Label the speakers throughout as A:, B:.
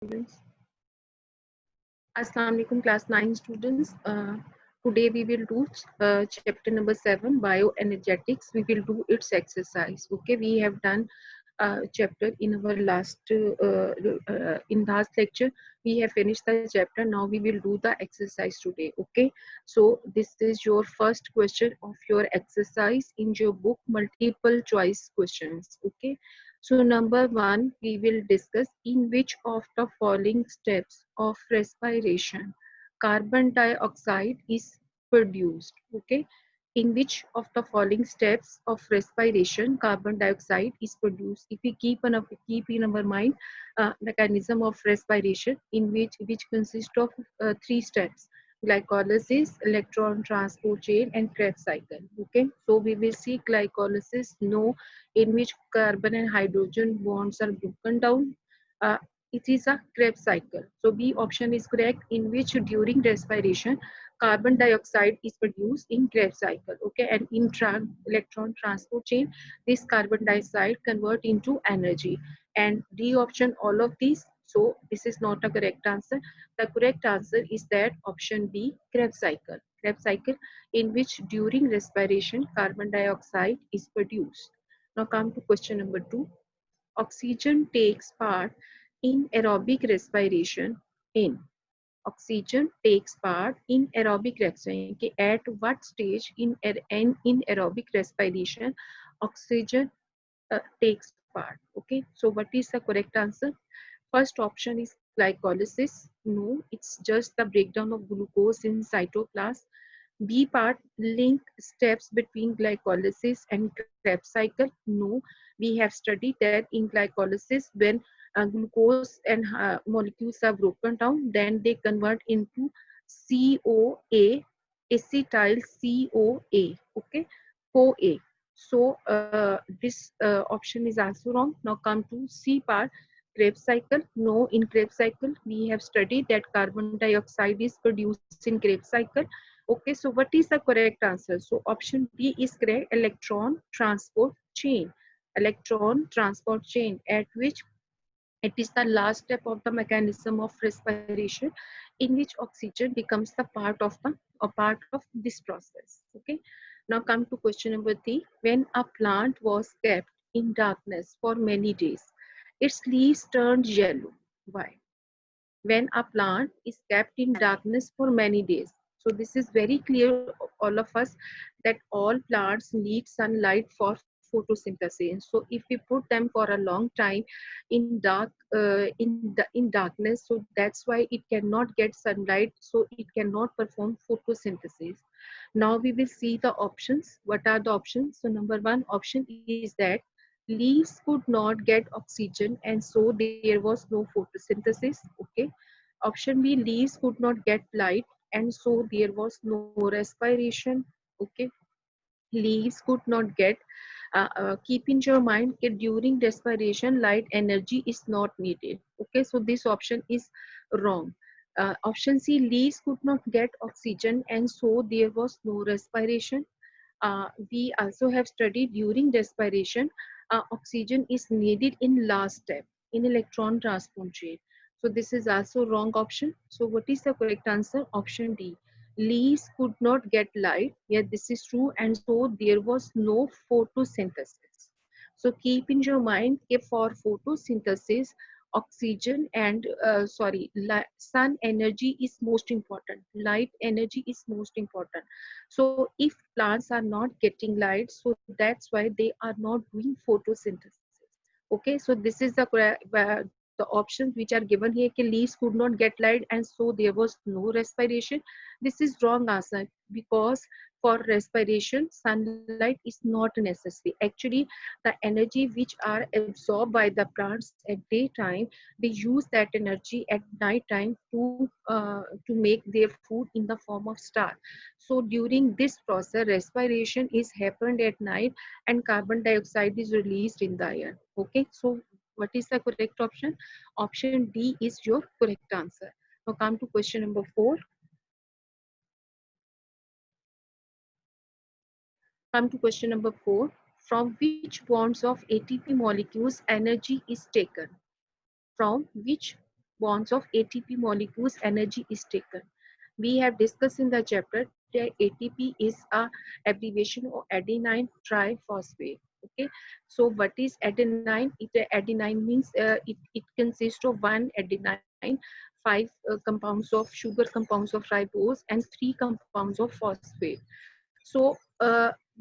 A: Students. Assalamu alaikum class 9 students. Today we will do chapter number 7 bioenergetics. We will do its exercise. Okay, we have done chapter in our last lecture. We have finished the chapter. Now we will do the exercise today. Okay, so this is your first question of your exercise in your book, multiple choice questions. Okay, so number one, we will discuss in which of the following steps of respiration carbon dioxide is produced. Okay, in which of the following steps of respiration carbon dioxide is produced. If we keep in our mind mechanism of respiration in which consists of three steps: glycolysis, electron transport chain, and Krebs cycle. Okay, so we will see glycolysis, no, in which carbon and hydrogen bonds are broken down. Uh, it is a Krebs cycle. So B option is correct, in which during respiration carbon dioxide is produced in Krebs cycle. Okay, and in electron transport chain, this carbon dioxide convert into energy. And D option, all of these. So this is not a correct answer. The correct answer is that option B, Krebs cycle. Krebs cycle in which during respiration carbon dioxide is produced. Now come to question number 2. Oxygen takes part in aerobic respiration in. Oxygen takes part in aerobic respiration. At what stage in aerobic respiration oxygen takes part? Okay, so what is the correct answer? First option is glycolysis. No, it's just the breakdown of glucose in cytoplasm. B part, link steps between glycolysis and Krebs cycle. No, we have studied that in glycolysis when glucose and molecules are broken down, then they convert into CoA, acetyl CoA. Okay, CoA. So this option is also wrong. Now come to C part, Krebs cycle. No, in Krebs cycle we have studied that carbon dioxide is produced in Krebs cycle. Okay, so what is the correct answer? So option B is correct, electron transport chain. Electron transport chain, at which it is the last step of the mechanism of respiration in which oxygen becomes the part of this process. Okay, now come to question number 3. When a plant was kept in darkness for many days, its leaves turned yellow. Why? When a plant is kept in darkness for many days. So this is very clear all of us that all plants need sunlight for photosynthesis. So if we put them for a long time in darkness, so that's why it cannot get sunlight, so it cannot perform photosynthesis. Now we will see the options. What are the options? So number one option is that leaves could not get oxygen and so there was no photosynthesis. Okay, option B, leaves could not get light and so there was no respiration. Okay, leaves could not get keep in your mind that during respiration light energy is not needed. Okay, so this option is wrong. Option C, leaves could not get oxygen and so there was no respiration. We also have studied during respiration oxygen is needed in last step in electron transport chain. So this is also wrong option. So what is the correct answer? Option D, leaves could not get light. Yeah, this is true, and so there was no photosynthesis. So keep in your mind if for photosynthesis oxygen and sun energy is most important, light energy is most important. So if plants are not getting light, so that's why they are not doing photosynthesis. Okay, so this is the options which are given here. Leaves could not get light and so there was no respiration. This is wrong answer, because for respiration sunlight is not necessary. Actually the energy which are absorbed by the plants at daytime, they use that energy at night time to make their food in the form of star. So during this process respiration is happened at night and carbon dioxide is released in the air. Okay, so what is the correct option? Option D is your correct answer. Now come to question number 4. Come to question number 4. From which bonds of ATP molecules energy is taken? From which bonds of ATP molecules energy is taken? We have discussed in the chapter that ATP is a abbreviation of adenine triphosphate. Okay, so what is adenine? Adenine means it consists of one adenine, five compounds of sugar compounds of ribose, and three compounds of phosphate. So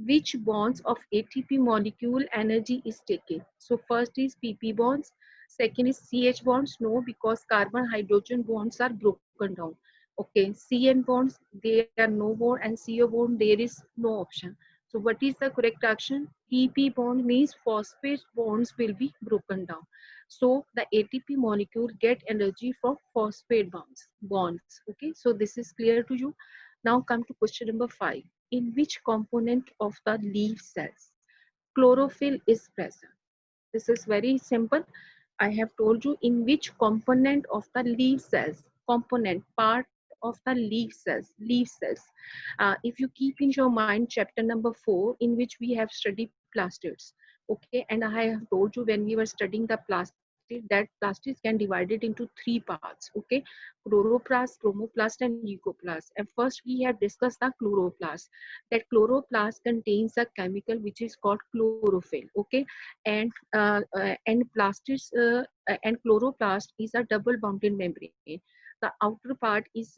A: which bonds of ATP molecule energy is taken? So first is PP bonds, second is CH bonds. No, because carbon hydrogen bonds are broken down. Okay, CN bonds, there are no bond, and CO bond, there is no option. So what is the correct action? PP bond means phosphate bonds will be broken down. So the ATP molecule get energy from phosphate bonds. Okay, so this is clear to you. Now come to question number 5. In which component of the leaf cells chlorophyll is present? This is very simple. I have told you in which component of the leaf cells, component, part of the leaf cells. If you keep in your mind chapter number 4, in which we have studied plastids. Okay, and I have told you when we were studying the plastid, that plastids can divided into 3 parts. Okay, chloroplast, chromoplast, and leucoplast. And first we have discussed the chloroplast. That chloroplast contains a chemical which is called chlorophyll. Okay, and plastids and chloroplast is a double bounded membrane. The outer part is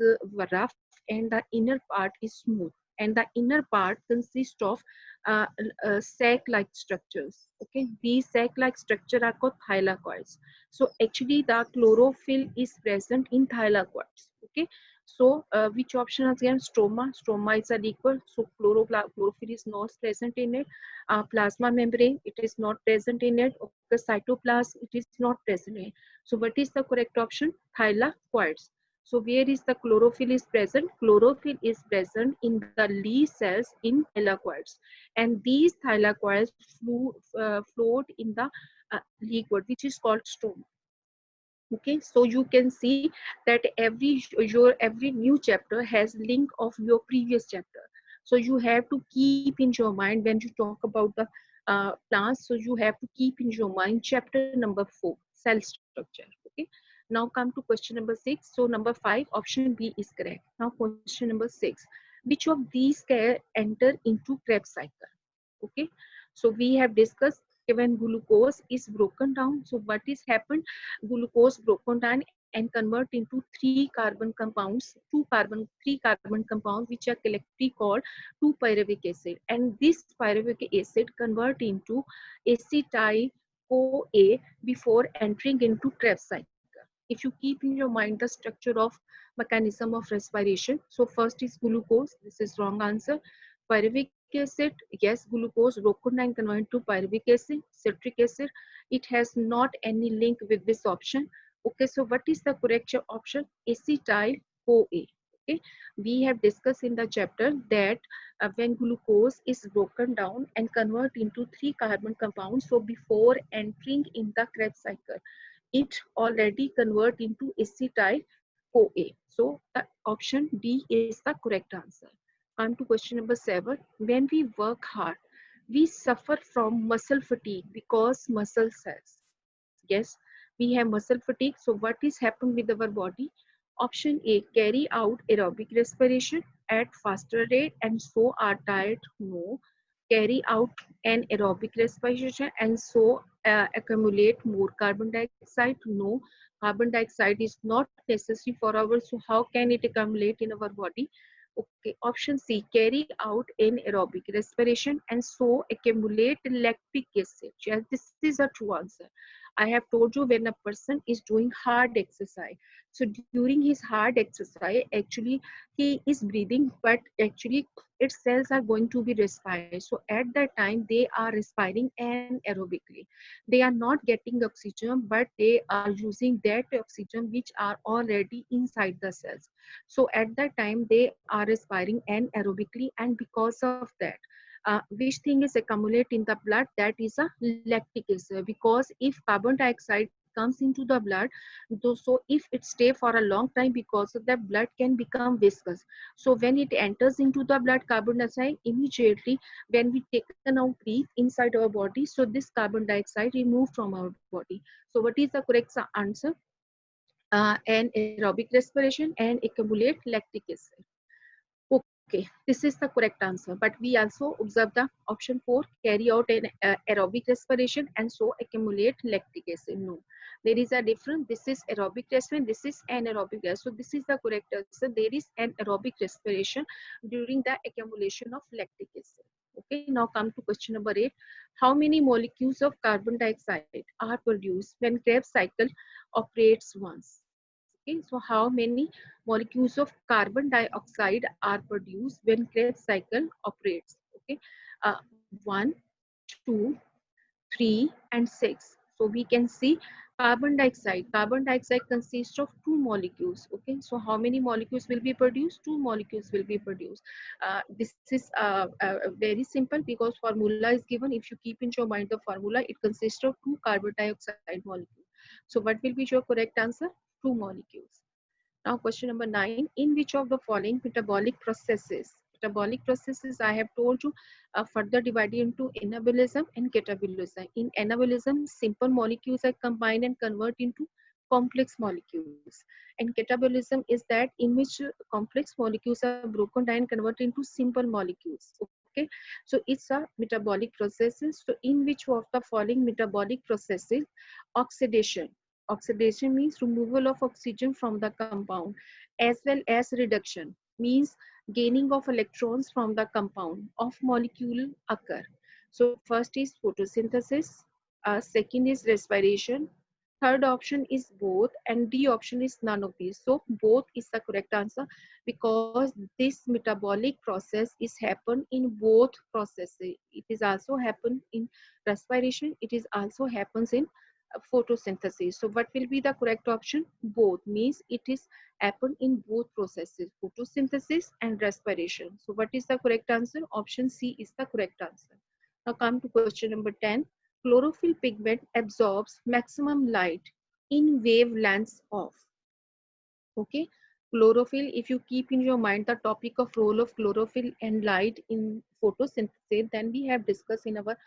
A: rough and the inner part is smooth, and the inner part consists of sac like structures. Okay, these sac like structure are called thylakoids. So actually the chlorophyll is present in thylakoids. Okay, so which option is again? Stroma is a liquid, so chlorophyll is not present in it. Plasma membrane, it is not present in it. Okay, cytoplasm, it is not present in it. So what is the correct option? Thylakoids. So where is the chlorophyll is present? Chlorophyll is present in the leaf cells in thylakoids, and these thylakoids float in the liquid which is called stroma. Okay, so you can see that every new chapter has link of your previous chapter. So you have to keep in your mind when you talk about the plants. So you have to keep in your mind chapter number 4, cell structure. Okay, now come to question number 6. So number 5, option B is correct. Now question number 6, which of these can enter into Krebs cycle? Okay, so we have discussed when glucose is broken down, so what is happened? Glucose broken down and convert into three carbon compounds which are collectively called 2 pyruvic acid, and this pyruvic acid convert into acetyl CoA before entering into Krebs cycle. If you keep in your mind the structure of mechanism of respiration, so first is glucose, this is wrong answer. Pyruvic acid, yes, glucose broken down converted to pyruvic acid. Citric acid, it has not any link with this option. Okay, so what is the correct option? Acetyl CoA. Okay, we have discussed in the chapter that when glucose is broken down and convert into 3 carbon compounds, so before entering in the Krebs cycle, it already convert into acetyl CoA. So the option D is the correct answer. Come to question number 7. When we work hard, we suffer from muscle fatigue because muscle cells. Yes, we have muscle fatigue. So what is happening with our body? Option A, carry out aerobic respiration at faster rate and so are tired. No. Carry out an aerobic respiration and so accumulate more carbon dioxide. No. Carbon dioxide is not necessary for our, so how can it accumulate in our body? Okay, option C, carry out anaerobic respiration and so accumulate lactic acid. Yes, this is a true answer. I have told you when a person is doing hard exercise. So during his hard exercise, actually he is breathing, but actually its cells are going to be respired. So at that time they are respiring anaerobically. They are not getting oxygen, but they are using that oxygen which are already inside the cells. So at that time they are respiring anaerobically, and because of that which thing is accumulate in the blood, that is a lactic acid. Because if carbon dioxide comes into the blood, so if it stay for a long time, because of that blood can become viscous. So when it enters into the blood, carbon dioxide immediately, when we taken out breathe inside our body, so this carbon dioxide removed from our body. So what is the correct answer? anaerobic respiration, and accumulate lactic acid. Okay, this is the correct answer. But we also observe the option 4, carry out an aerobic respiration and so accumulate lactic acid. No, there is a difference. This is aerobic respiration, this is anaerobic respiration. So this is the correct answer. There is an aerobic respiration during the accumulation of lactic acid. Okay, now come to question number 8. How many molecules of carbon dioxide are produced when Krebs cycle operates once? Okay, so how many molecules of carbon dioxide are produced when Krebs cycle operates? Okay, 1, 2, 3, and 6. So we can see carbon dioxide. Carbon dioxide consists of two molecules. Okay, so how many molecules will be produced? Two molecules will be produced. This is very simple because formula is given. If you keep in your mind the formula, it consists of two carbon dioxide molecules. So what will be your correct answer? Two molecules. Now question number 9. In which of the following metabolic processes I have told you further divided into anabolism and catabolism. In anabolism, simple molecules are combined and convert into complex molecules. And catabolism is that in which complex molecules are broken down and converted into simple molecules. Okay, so it's a metabolic processes. So in which of the following metabolic processes oxidation means removal of oxygen from the compound, as well as reduction means gaining of electrons from the compound of molecule occur. So first is photosynthesis, second is respiration, third option is both, and D option is none of these. So both is the correct answer because this metabolic process is happen in both processes. It is also happen in respiration. It is also happens in photosynthesis. So what will be the correct option? Both means it is happen in both processes, photosynthesis and respiration. So what is the correct answer? Option C is the correct answer. Now come to question number 10. Chlorophyll pigment absorbs maximum light in wavelengths of. Okay, chlorophyll, if you keep in your mind the topic of role of chlorophyll and light in photosynthesis, then we have discussed in our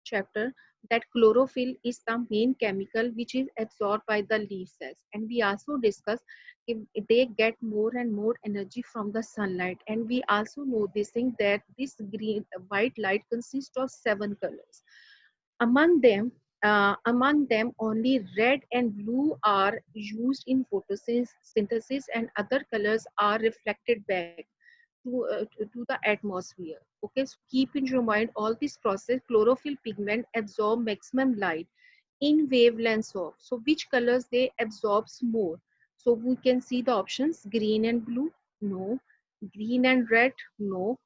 A: chapter that chlorophyll is the main chemical which is absorbed by the leaf cells, and we also discussed if they get more and more energy from the sunlight. And we also know this thing that this green white light consists of 7 colors. Among them, only red and blue are used in photosynthesis, and other colors are reflected back to the atmosphere. Okay, so keep in your mind all this process. Chlorophyll pigment absorb maximum light in wavelengths of. So which colors they absorbs more? So we can see the options: green and blue, no; green and red, no;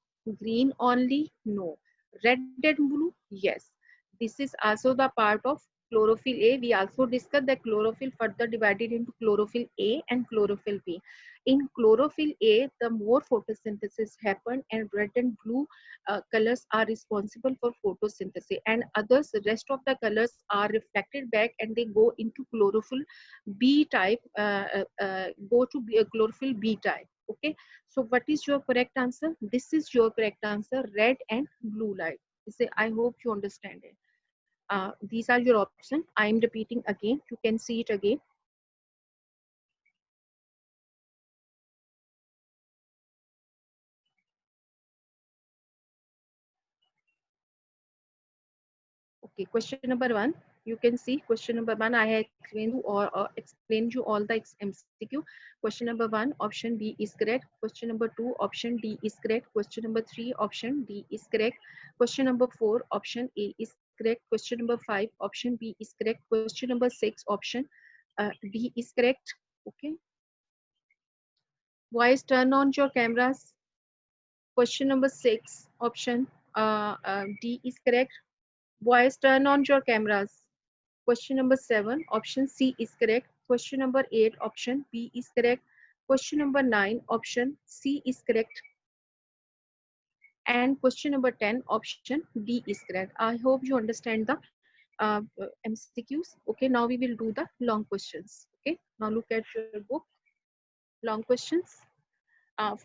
A: green only, no; red and blue, yes. This is also the part of chlorophyll A. We also discussed that chlorophyll further divided into chlorophyll A and chlorophyll B. In chlorophyll A, the more photosynthesis happen, and red and blue colors are responsible for photosynthesis, and others, the rest of the colors are reflected back and they go into chlorophyll B type, chlorophyll B type. Okay, so what is your correct answer? This is your correct answer: red and blue light. I hope you understand it. These are your options. I am repeating again. You can see it again. Okay, question number 1. You can see question number 1. I have explained you all the MCQ. Question number 1, option B is correct. Question number 2, option D is correct. Question number 3, option D is correct. Question number 4, option A is correct. Question number 5, option B is correct. Question number 6, option D is correct. Okay. Boys, turn on your cameras. Question number 6, option D is correct. Boys, turn on your cameras. Question number 7, option C is correct. Question number 8, option B is correct. Question number 9, option C is correct. And question number 10, option D is correct. I hope you understand the MCQs. Okay, now we will do the long questions. Okay, now look at your book. Long questions.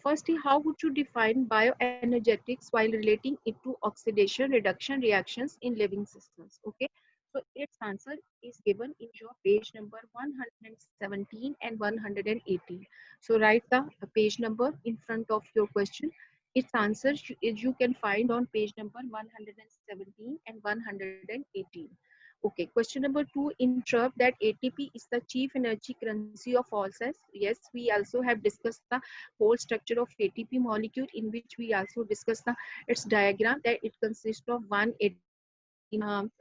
A: Firstly, how would you define bioenergetics while relating it to oxidation reduction reactions in living systems? Okay, So its answer is given in your page number 117 and 118. So write the page number in front of your question. Its answer you can find on page number 117 and 118. Okay, question number 2. Interrupt that ATP is the chief energy currency of all cells. Yes, we also have discussed the whole structure of ATP molecule, in which we also discussed the its diagram, that it consists of one ADP,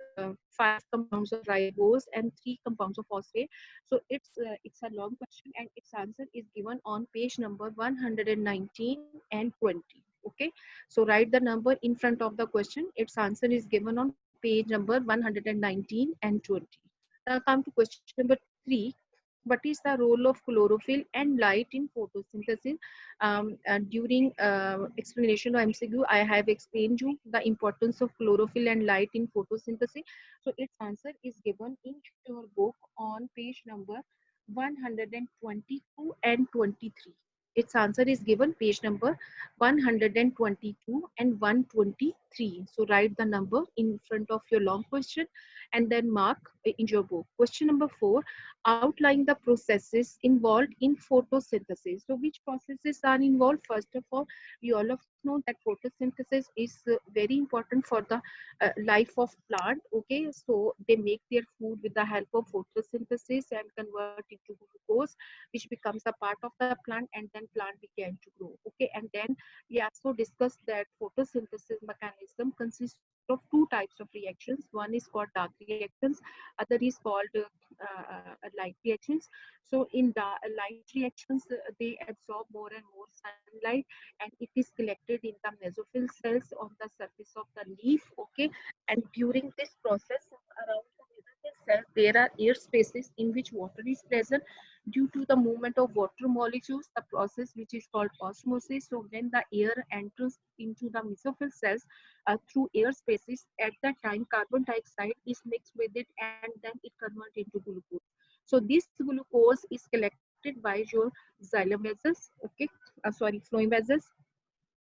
A: five compounds of ribose, and three compounds of phosphate. So it's a long question, and its answer is given on page number 119 and 20. Okay, so write the number in front of the question. Its answer is given on page number 119 and 20. Now come to question number 3. What is the role of chlorophyll and light in photosynthesis? During explanation of MCQ, I have explained you the importance of chlorophyll and light in photosynthesis. So its answer is given in your book on page number 122 and 23. Its answer is given page number 122 and 123. So write the number in front of your long question and then mark in your book. Question number 4. Outline the processes involved in photosynthesis. So which processes are involved? First of all, you all of know that photosynthesis is very important for the life of plant. Okay, so they make their food with the help of photosynthesis and convert it to glucose, which becomes a part of the plant, and then plant began to grow. Okay, and then we also discussed that photosynthesis mechanism consists of two types of reactions. One is called dark reactions, other is called light reactions. So in the light reactions, they absorb more and more sunlight, and it is collected in the mesophyll cells on the surface of the leaf. Okay, and during this process, around the mesophyll cells, there are air spaces in which water is present. Due to the movement of water molecules, the process which is called osmosis. So when the air enters into the mesophyll cells through air spaces, at that time carbon dioxide is mixed with it, and then it converts into glucose. So this glucose is collected by your xylem vessels, okay, phloem vessels,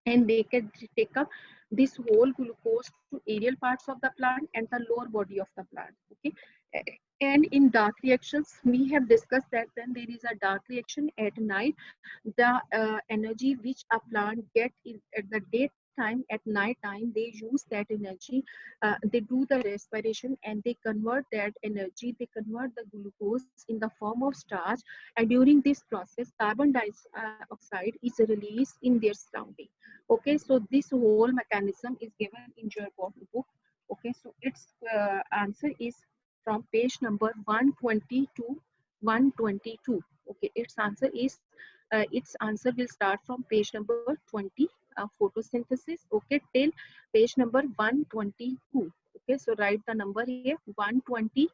A: and they can take up this whole glucose to aerial parts of the plant and the lower body of the plant. Okay, and in dark reactions, we have discussed that when there is a dark reaction at night, the energy which a plant get in, at the daytime, at night time, they use that energy. They do the respiration and they convert that energy. They convert the glucose in the form of starch, and during this process, carbon dioxide is released in their surrounding. Okay, so this whole mechanism is given in your book. Okay, so its answer is from page number 120 to 122. Okay, its answer will start from page number 20, photosynthesis, okay, till page number 122. Okay, so write the number here, 120.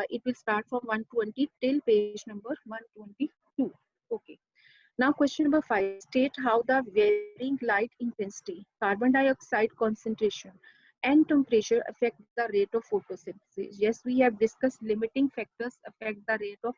A: It will start from 120 till page number 122. Okay. Now, question number 5. State how the varying light intensity, carbon dioxide concentration, and temperature affect the rate of photosynthesis. Yes, we have discussed limiting factors affect the rate of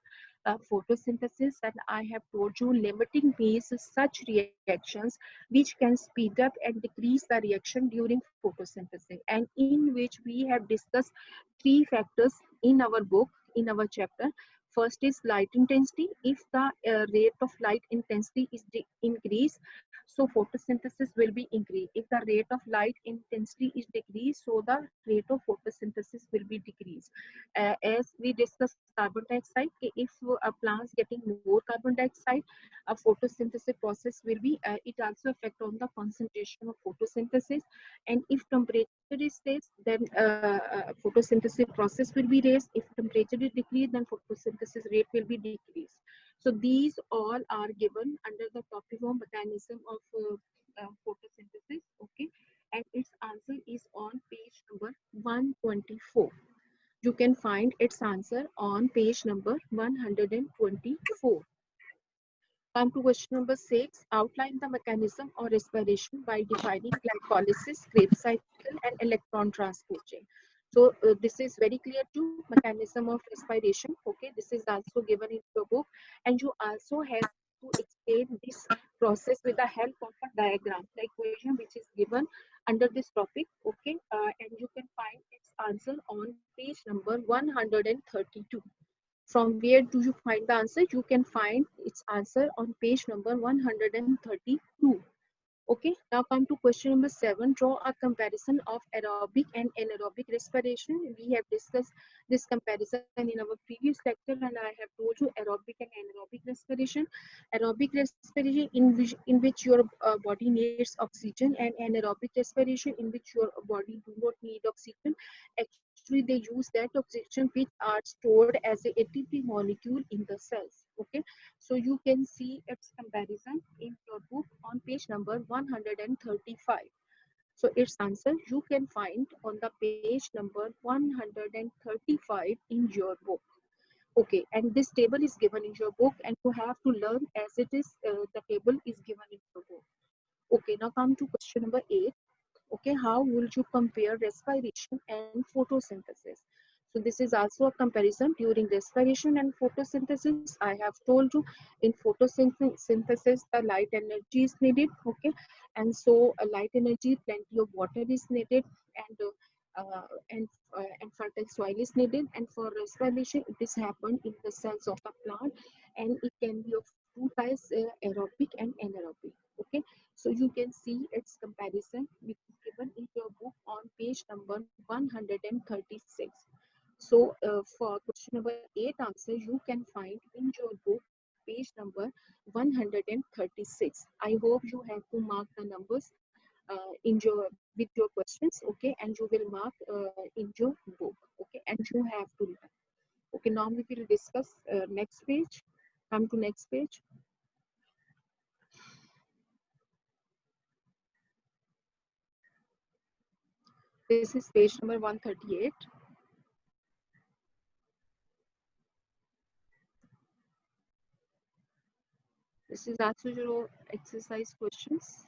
A: photosynthesis, and I have told you limiting means such reactions which can speed up and decrease the reaction during photosynthesis, and in which we have discussed three factors in our book, in our chapter. First is light intensity. If the rate of light intensity is increased, so photosynthesis will be increased. If the rate of light intensity is decreased, so the rate of photosynthesis will be decreased. As we discussed carbon dioxide, if a plant is getting more carbon dioxide, a photosynthesis process will be, it also affect on the concentration of photosynthesis. And if temperature is raised, then photosynthesis process will be raised. If temperature is decreased, then photosynthesis rate will be decreased. So these all are given under the topic of mechanism of photosynthesis. Okay, and its answer is on page number 124. You can find its answer on page number 124. Come to question number 6. Outline the mechanism of respiration by defining glycolysis, Krebs cycle, and electron transport chain. So this is very clear too. Mechanism of respiration. Okay, this is also given in your book, and you also have to explain this process with the help of a diagram, the equation which is given under this topic. Okay, and you can find its answer on page number 132. From where do you find the answer? You can find its answer on page number 132. Okay, now come to question number 7. Draw a comparison of aerobic and anaerobic respiration. We have discussed this comparison in our previous lecture, and I have told you aerobic and anaerobic respiration. Aerobic respiration in which your body needs oxygen, and anaerobic respiration in which your body do not need oxygen. Actually, they use that oxygen which are stored as a ATP molecule in the cells. Okay, so you can see its comparison in your book on page number 135. So its answer you can find on the page number 135 in your book. Okay, and this table is given in your book, and you have to learn as it is. The table is given in your book. Okay, now come to question number 8. Okay, how will you compare respiration and photosynthesis? So this is also a comparison during respiration and photosynthesis. I have told you in photosynthesis the light energy is needed. Okay, and so a light energy, plenty of water is needed, and and fertile soil is needed. And for respiration it is happened in the cells of the plant, and it can be of two types, aerobic and anaerobic. Okay, so you can see its comparison which is given in your book on page number 136. So for question number 8 answer you can find in your book page number 136. I hope you have to mark the numbers in your with your questions. Okay, and you will mark in your book. Okay, and you have to learn. Okay, now we will discuss next page. Come to next page. This is page number 138. This is also your exercise questions.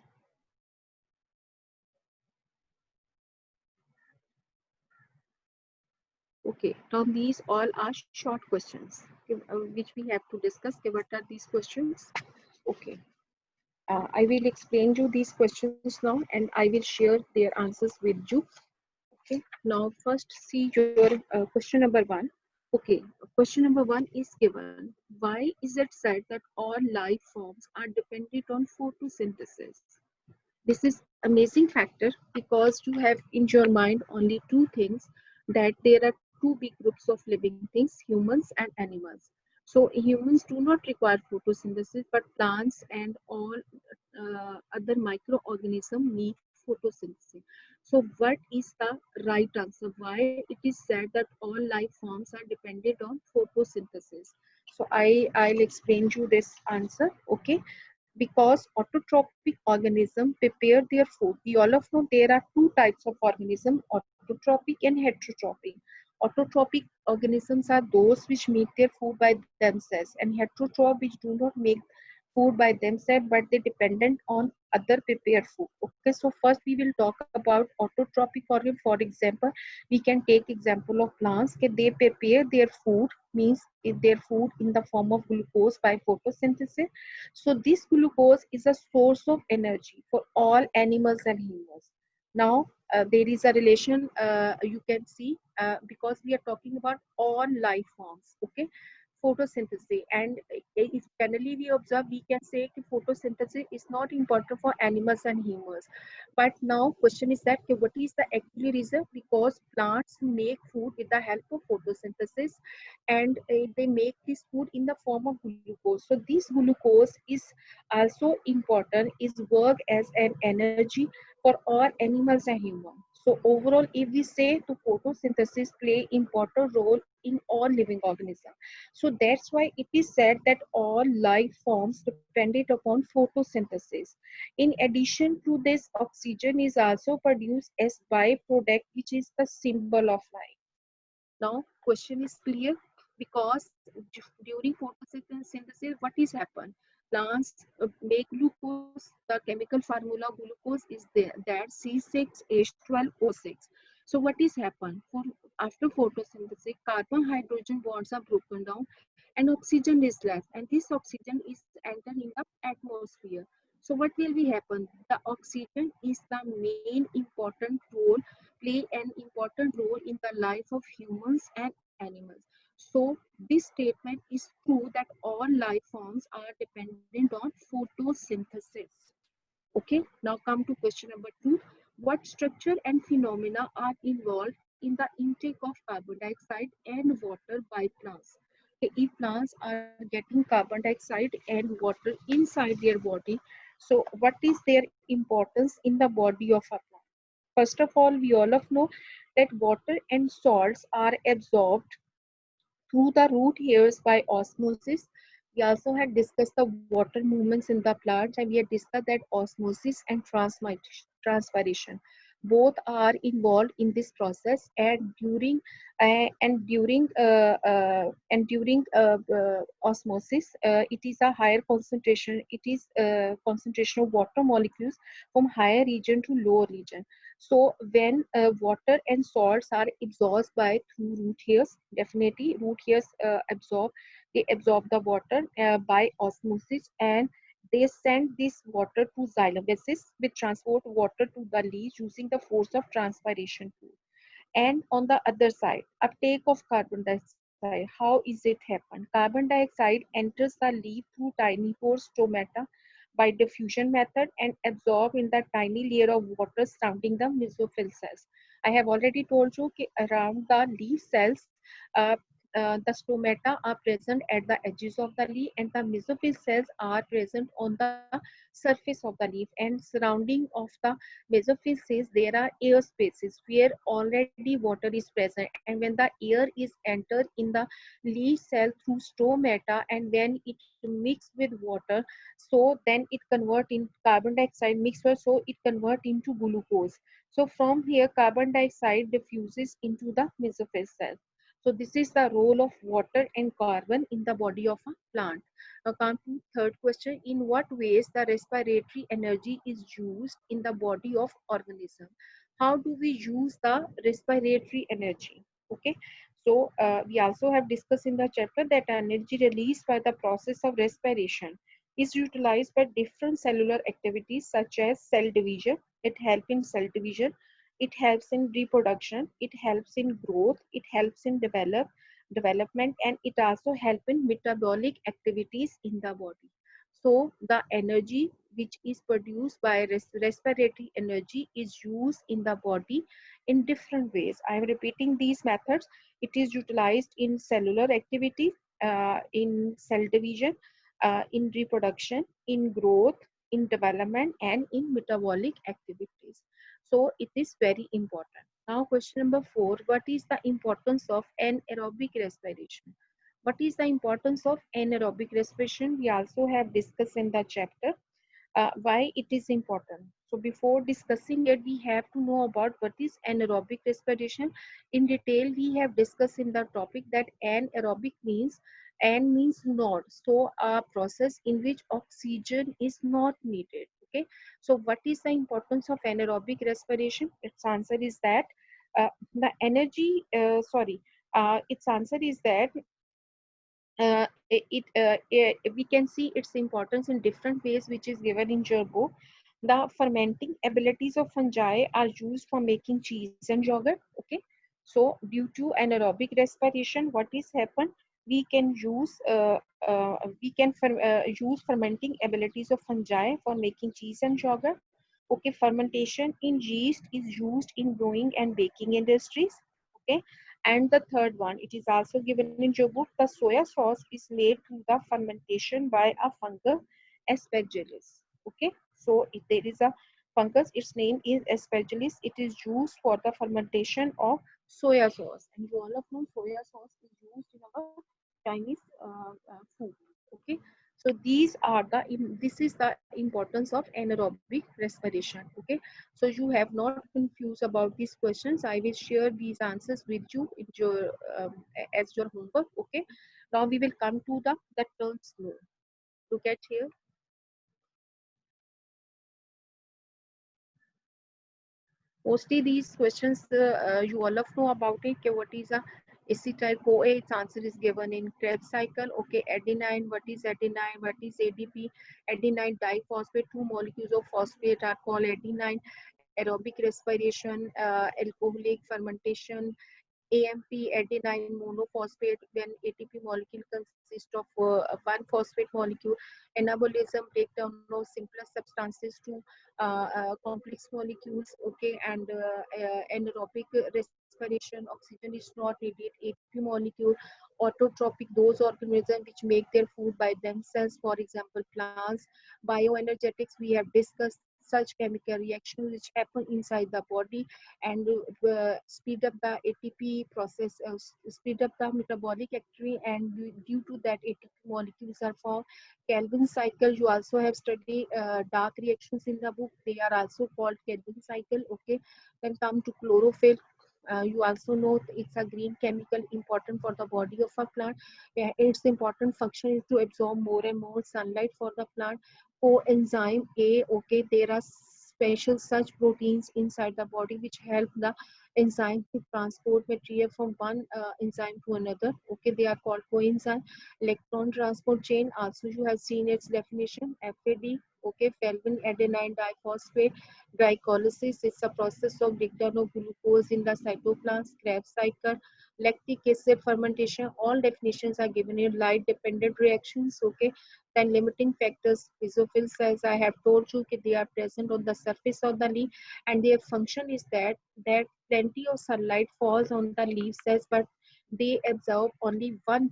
A: Okay, now these all are short questions which we have to discuss. Okay, what are these questions? Okay, I will explain you these questions now, and I will share their answers with you. Okay, now first see your question number 1. Okay, question number 1 is given. Why is it said that all life forms are dependent on photosynthesis? This is amazing factor because you have in your mind only two things, that there are two big groups of living things, humans and animals. So humans do not require photosynthesis, but plants and all other microorganisms need photosynthesis. So what is the right answer? Why it is said that all life forms are dependent on photosynthesis? So I'll explain you this answer. Okay, because autotrophic organisms prepare their food. We all of know there are two types of organisms, autotrophic and heterotrophic. Autotrophic organisms are those which make their food by themselves, and heterotroph which do not make food by themselves but they dependent on other prepared food. Okay, so first we will talk about autotrophic organism. For example, we can take example of plants. Okay, they prepare their food, means their food in the form of glucose by photosynthesis. So this glucose is a source of energy for all animals and humans. Now there is a relation you can see because we are talking about all life forms. Okay, photosynthesis, and if generally we observe, we can say that photosynthesis is not important for animals and humans. But now question is that, okay, what is the actual reason? Because plants make food with the help of photosynthesis, and they make this food in the form of glucose. So this glucose is also important, is work as an energy for all animals and humans. So overall, if we say to photosynthesis play important role in all living organisms. So that's why it is said that all life forms depended upon photosynthesis. In addition to this, oxygen is also produced as byproduct, which is the symbol of life. Now, question is clear, because during photosynthesis, what is happen? Plants make glucose. The chemical formula glucose is there. That C6H12O6. So what is happen? For after photosynthesis, carbon hydrogen bonds are broken down, and oxygen is left. And this oxygen is entering the atmosphere. So what will be happen? The oxygen is the main important role, play an important role in the life of humans and animals. So this statement is true that all life forms are dependent on photosynthesis. Okay, now come to question number two. What structure and phenomena are involved in the intake of carbon dioxide and water by plants? Okay, if plants are getting carbon dioxide and water inside their body, so what is their importance in the body of a plant? First of all, we all of know that water and salts are absorbed through the root hairs by osmosis. We also had discussed the water movements in the plants, and we had discussed that osmosis and transpiration both are involved in this process, and during osmosis, it is a higher concentration. It is concentration of water molecules from higher region to lower region. So when water and salts are absorbed by through root hairs, definitely root hairs they absorb the water by osmosis, and they send this water to xylem basis, which transport water to the leaves using the force of transpiration tool. And on the other side, uptake of carbon dioxide. How is it happen? Carbon dioxide enters the leaf through tiny pore stomata by diffusion method and absorb in the tiny layer of water surrounding the mesophyll cells. I have already told you that around the leaf cells, uh, the stomata are present at the edges of the leaf, and the mesophyll cells are present on the surface of the leaf, and surrounding of the mesophyll cells there are air spaces where already water is present, and when the air is entered in the leaf cell through stomata, and when it mix with water, so then it convert in carbon dioxide mixture, so it convert into glucose. So from here carbon dioxide diffuses into the mesophyll cell. So this is the role of water and carbon in the body of a plant. Now come to third question. In what ways the respiratory energy is used in the body of organism? How do we use the respiratory energy? Okay. So we also have discussed in the chapter that energy released by the process of respiration is utilized by different cellular activities such as cell division. It helps in cell division. It helps in reproduction. It helps in growth. It helps in development, and it also helps in metabolic activities in the body. So the energy which is produced by respiratory energy is used in the body in different ways. I am repeating these methods. It is utilized in cellular activity, in cell division, in reproduction, in growth, in development, and in metabolic activities. So it is very important. Now question number 4, what is the importance of anaerobic respiration? What is the importance of anaerobic respiration? We also have discussed in the chapter why it is important. So before discussing it, we have to know about what is anaerobic respiration. In detail, we have discussed in the topic that anaerobic means, an means not. So a process in which oxygen is not needed. Okay. So what is the importance of anaerobic respiration? Its answer is that the energy, its answer is that we can see its importance in different ways, which is given in your book. The fermenting abilities of fungi are used for making cheese and yogurt. Okay, so due to anaerobic respiration, what is happen? We can use fermenting abilities of fungi for making cheese and yogurt. Okay, fermentation in yeast is used in brewing and baking industries. Okay, and the third one, it is also given in your book, the soya sauce is made through the fermentation by a fungus Aspergillus. Okay, so if there is a fungus, its name is Aspergillus. It is used for the fermentation of soya sauce, and you all of know soya sauce is used in our Chinese food. Okay, so this is the importance of anaerobic respiration. Okay, so you have not confused about these questions. I will share these answers with you in your as your homework. Okay, now we will come to the terms more. Look at here. Mostly these questions you all of know about it. Okay, what is a acetyl CoA, its answer is given in Krebs cycle. Okay, adenine, what is adenine? What is ADP? Adenine diphosphate, two molecules of phosphate are called adenine. Aerobic respiration, alcoholic fermentation, AMP, adenine monophosphate, when ATP molecule consists of one phosphate molecule. Anabolism, breakdown of simpler substances to complex molecules. Okay, and anaerobic respiration, oxygen is not needed. ATP molecule. Autotrophic, those organisms which make their food by themselves, for example plants. Bioenergetics, we have discussed such chemical reactions which happen inside the body and speed up the ATP process, speed up the metabolic activity, and due to that ATP molecules are formed. Calvin cycle, you also have studied dark reactions in the book. They are also called Calvin cycle. Okay, then come to chlorophyll. You also know it's a green chemical important for the body of a plant. Its important function is to absorb more and more sunlight for the plant. Coenzyme A, okay, there are special such proteins inside the body which help the enzyme to transport material from one enzyme to another. Okay, they are called coenzyme. Electron transport chain, also you have seen its definition, FAD. Okay, Felvin adenine diphosphate glycolysis is a process of breakdown of glucose in the cytoplasm. Krebs cycle. Lactic acid fermentation, all definitions are given in light dependent reactions. Okay, then limiting factors, basophil cells, I have told you that they are present on the surface of the leaf, and their function is that plenty of sunlight falls on the leaf cells, but they absorb only 1%.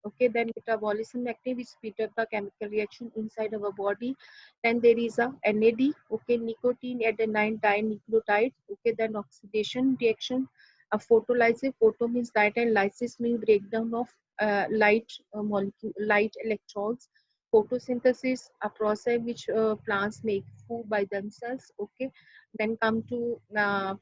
A: Okay, then metabolism active is speed up the chemical reaction inside our body. Then there is a NAD, okay, nicotine adenine dinucleotide. Okay, then oxidation reaction, a photolysis. Photo means light and lysis means breakdown of light molecule, light electrons. Photosynthesis, a process which plants make food by themselves. Okay, then come to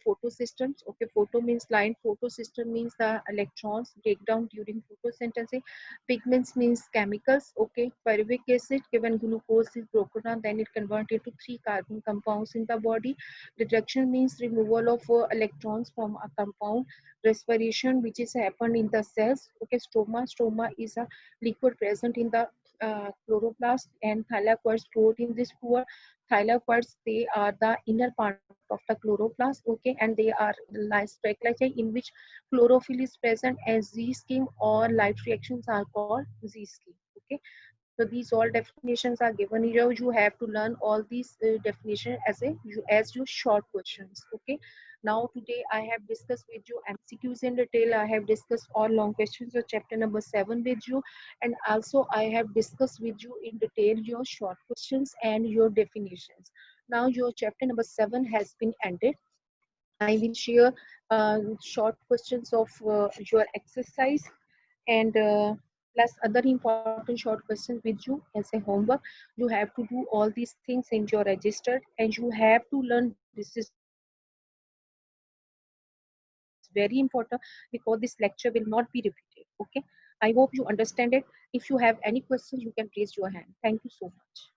A: photosystems. Okay, photo means light, photosystem means the electrons breakdown during photosynthesis. Pigments means chemicals. Okay, pyruvic acid, given glucose is broken down, then it converted to three carbon compounds in the body. Reduction means removal of electrons from a compound. Respiration, which is happened in the cells. Okay, stroma is a liquid present in the chloroplast, and thylakoids stored in this fluid. Thylakoids, they are the inner part of the chloroplast. Okay, and they are structures in which chlorophyll is present, as Z scheme or light reactions are called Z scheme. Okay, so these all definitions are given here. You have to learn all these definitions as your short questions. Okay, now today I have discussed with you MCQs in detail. I have discussed all long questions of chapter number 7 with you, and also I have discussed with you in detail your short questions and your definitions. Now your chapter number 7 has been ended. I will share short questions of your exercise, and plus other important short questions with you as a homework. You have to do all these things in your register, and you have to learn. This is very important because this lecture will not be repeated. Okay, I hope you understand it. If you have any questions, you can raise your hand. Thank you so much.